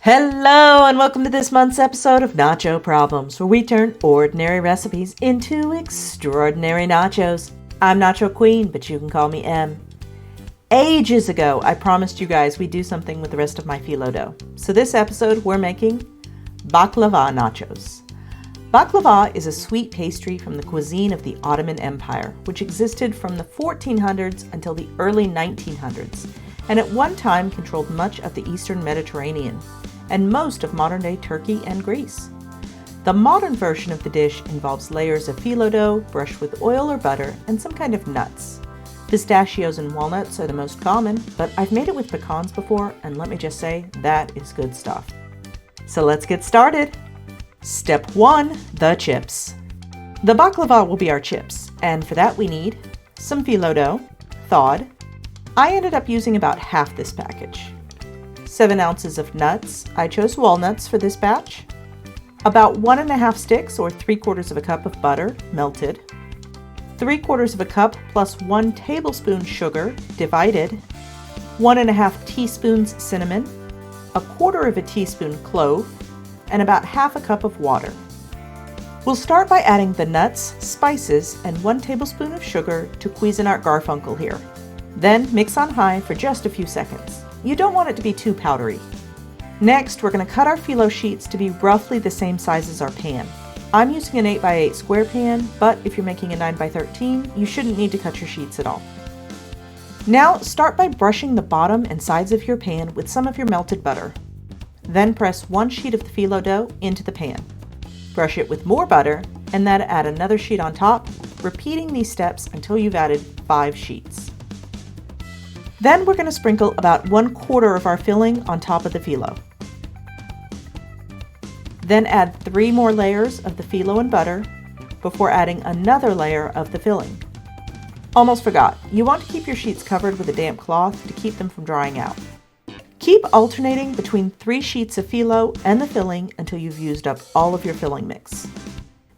Hello and welcome to this month's episode of Nacho Problems, where we turn ordinary recipes into extraordinary nachos. I'm Nacho Queen, but you can call me M. Ages ago, I promised you guys we'd do something with the rest of my phyllo dough. So this episode, we're making Baklava Nachos. Baklava is a sweet pastry from the cuisine of the Ottoman Empire, which existed from the 1400s until the early 1900s, and at one time controlled much of the Eastern Mediterranean and most of modern-day Turkey and Greece. The modern version of the dish involves layers of phyllo dough brushed with oil or butter and some kind of nuts. Pistachios and walnuts are the most common, but I've made it with pecans before, and let me just say, that is good stuff. So let's get started. Step 1, the chips. The baklava will be our chips, and for that we need some phyllo dough, thawed. I ended up using about half this package. 7 ounces of nuts. I chose walnuts for this batch. About 1½ sticks or 3/4 of a cup of butter, melted. 3/4 of a cup plus 1 tablespoon sugar, divided. 1½ teaspoons cinnamon. 1/4 of a teaspoon clove, and about half a cup of water. We'll start by adding the nuts, spices, and 1 tablespoon of sugar to Cuisinart Garfunkel here. Then mix on high for just a few seconds. You don't want it to be too powdery. Next, we're going to cut our phyllo sheets to be roughly the same size as our pan. I'm using an 8x8 square pan, but if you're making a 9x13, you shouldn't need to cut your sheets at all. Now, start by brushing the bottom and sides of your pan with some of your melted butter. Then press 1 sheet of the phyllo dough into the pan. Brush it with more butter, and then add another sheet on top, repeating these steps until you've added 5 sheets. Then we're going to sprinkle about 1/4 of our filling on top of the phyllo. Then add 3 more layers of the phyllo and butter before adding another layer of the filling. Almost forgot, you want to keep your sheets covered with a damp cloth to keep them from drying out. Keep alternating between 3 sheets of phyllo and the filling until you've used up all of your filling mix.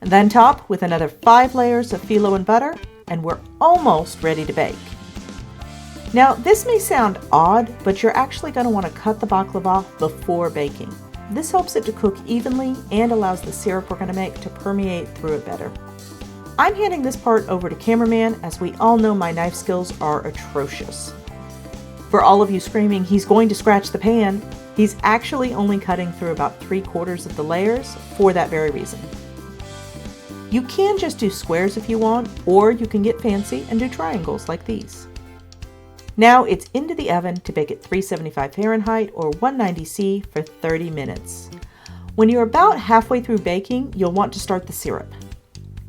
And then top with another 5 layers of phyllo and butter, and we're almost ready to bake. Now, this may sound odd, but you're actually going to want to cut the baklava before baking. This helps it to cook evenly and allows the syrup we're going to make to permeate through it better. I'm handing this part over to cameraman, as we all know my knife skills are atrocious. For all of you screaming, he's going to scratch the pan, he's actually only cutting through about 3/4 of the layers for that very reason. You can just do squares if you want, or you can get fancy and do triangles like these. Now it's into the oven to bake at 375 Fahrenheit or 190 C for 30 minutes. When you're about halfway through baking, you'll want to start the syrup.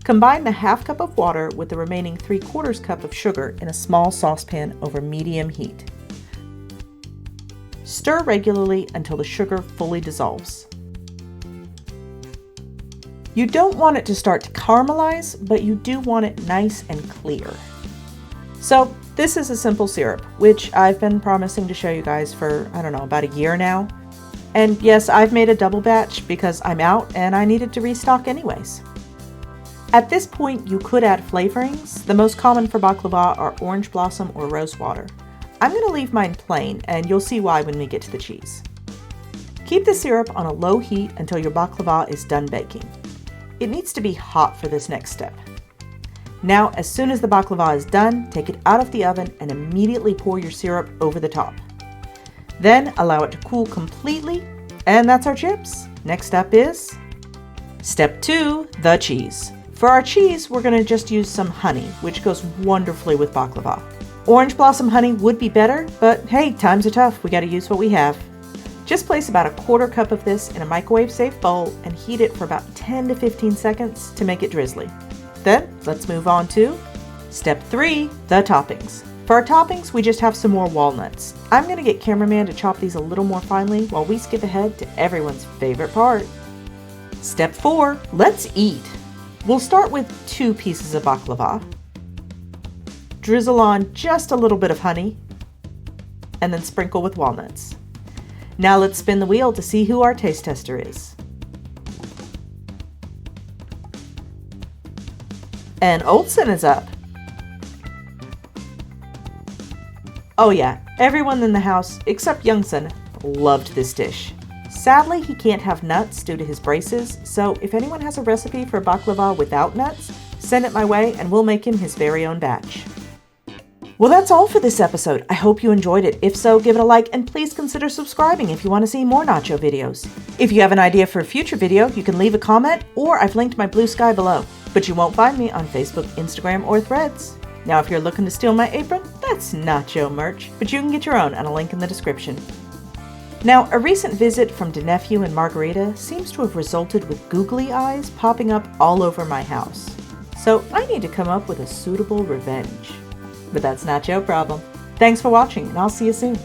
Combine the 1/2 cup of water with the remaining 3/4 cup of sugar in a small saucepan over medium heat. Stir regularly until the sugar fully dissolves. You don't want it to start to caramelize, but you do want it nice and clear. So this is a simple syrup, which I've been promising to show you guys for, about a year now. And yes, I've made a double batch because I'm out and I needed to restock anyways. At this point, you could add flavorings. The most common for baklava are orange blossom or rose water. I'm going to leave mine plain, and you'll see why when we get to the cheese. Keep the syrup on a low heat until your baklava is done baking. It needs to be hot for this next step. Now, as soon as the baklava is done, take it out of the oven and immediately pour your syrup over the top. Then allow it to cool completely, and that's our chips. Next up is step 2, the cheese. For our cheese, we're going to just use some honey, which goes wonderfully with baklava. Orange blossom honey would be better, but hey, times are tough. We got to use what we have. Just place about 1/4 cup of this in a microwave-safe bowl and heat it for about 10 to 15 seconds to make it drizzly. Then let's move on to step 3, the toppings. For our toppings, we just have some more walnuts. I'm going to get cameraman to chop these a little more finely while we skip ahead to everyone's favorite part. Step 4, let's eat. We'll start with 2 pieces of baklava. Drizzle on just a little bit of honey, and then sprinkle with walnuts. Now let's spin the wheel to see who our taste tester is. And Olsen is up. Oh yeah, everyone in the house, except Youngson, loved this dish. Sadly, he can't have nuts due to his braces, so if anyone has a recipe for baklava without nuts, send it my way and we'll make him his very own batch. Well, that's all for this episode. I hope you enjoyed it. If so, give it a like and please consider subscribing if you want to see more nacho videos. If you have an idea for a future video, you can leave a comment or I've linked my Blue Sky below. But you won't find me on Facebook, Instagram, or Threads. Now, if you're looking to steal my apron, that's nacho merch, but you can get your own on a link in the description. Now, a recent visit from DeNephew and Margarita seems to have resulted with googly eyes popping up all over my house. So I need to come up with a suitable revenge. But that's not your problem. Thanks for watching, and I'll see you soon.